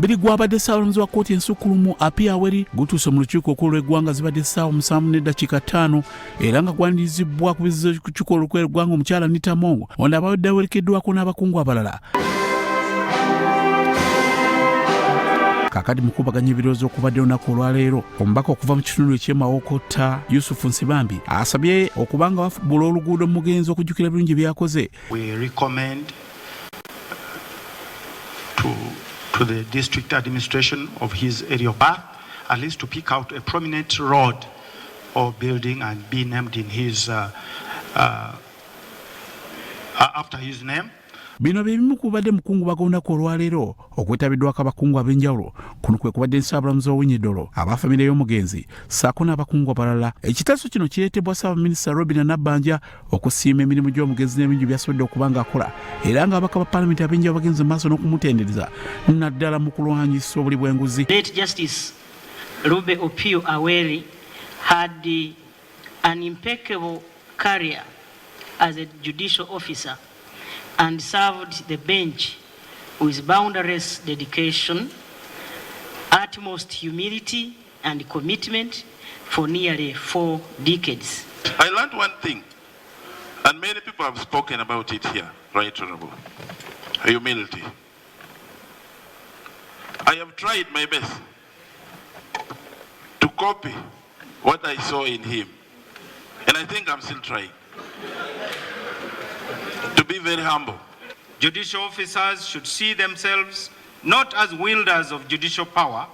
Mbiri gwabadde ssaabalonzi wa kkooti ensukkulumu Opio Aweri gutuuse mu lukiiko olukulu lw'eggwanga zibadde ssaawa 7:05 era nga gwanirizibbwa ku bizizo ku lukiiko olukulu lw'eggwanga omukyala Anita Mongo ono abadde awerekeddwako n'abakungu abalala. Kakati mu kubaganya ebirowoozo okubadde olunaku olwaleero omubaka okuva mu kitundu eky'Emawokota Yusufu Nsibambi asabye okubanga bafubbula oluguudo mu mugenzi okujjukira birungi byakoze. We recommend to the district administration of his area of birth at least to pick out a prominent road or building and be named in his after his name. Bino bye bimu kubadde mukungubaga olunaku olwaleero okwetabiddwako abakungu ab'enjawulo kuno kwe kubadde nsaabalamuzi ow'Ennyidolo abafamire y'omugenzi ssaako n'abakungu abalala. Ekitaso kino kireetebwa Ssaabaminisita Robinah Nabbanja okusiima emirimu gy'omugenzi n'ebingi by'asobodde okuba ng'akola era ng'ababaka ba paalamenti ab'enjawulo bagenze mu maaso n'okumutendereza naddala mu kulwanyisa obuli bw'enguzi. Late Justice Opio Aweri had an impeccable career as a judicial officer and served the bench with boundless dedication, utmost humility and commitment for nearly 4 decades. I learned one thing, and many people have spoken about it here, Right Honorable: humility. I have tried my best to copy what I saw in him, and I think I'm still trying to be very humble. Judicial officers should see themselves not as wielders of judicial power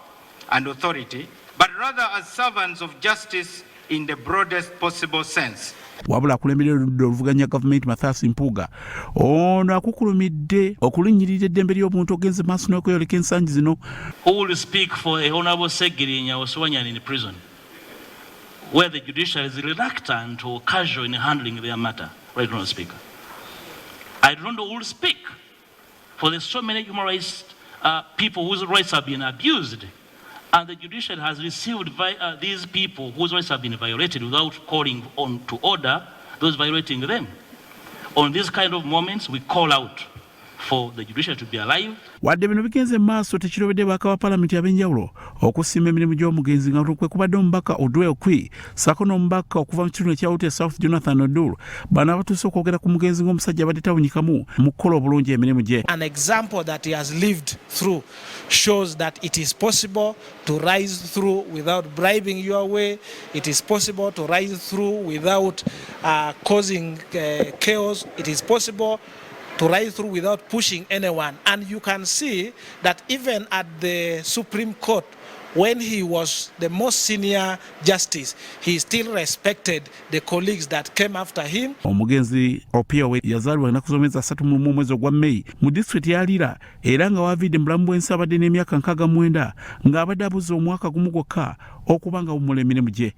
and authority, but rather as servants of justice in the broadest possible sense. Wabula akulembera oluvuganya gavumenti Mathias Mpuuga ono akukulumidde okulinnyirira eddembe ly'omuntu ogenze maaso n'okweyoleka ensangi zino. Who will speak for a Honorable Segirinya Oswanyan in prison, where the judiciary is reluctant or casual in handling their matter? Right, Honorable Speaker. I don't know who will speak for the so many human rights people whose rights have been abused, and the judiciary has received these people whose rights have been violated without calling on to order those violating them. On these kind of moments, we call out for the judiciary to be alive. Wadde bino bigenze maaso tekirobedde baka wa paalamenti ab'enjawulo okusiima emirimu gy'omugenzi nga kwe kubadde omubaka Odwell Kwi ssaako n'omubaka okuva mu kitundu ekya South Jonathan Odulu bano abatuuse okwogera ku mugenzi ng'omusajja abadde tawunyikamu mu kukola obulungi emirimu gye. An example that he has lived through shows that it is possible to rise through without bribing your way. It is possible to rise through without causing chaos. It is possible to rise through without pushing anyone. And you can see that even at the Supreme Court, when he was the most senior justice, he still respected the colleagues that came after him. Omugenzi Opio Aweri yazaalibwa ennaku z'omwezi 31 mwezi ogwa May mu disitulikiti ya Lira era nga waaviidde mu bulamu bw'ensi abadde n'emyaka 69 ng'abadde abuze omwaka gumu gwokka okuba nga awummula emirimu gye.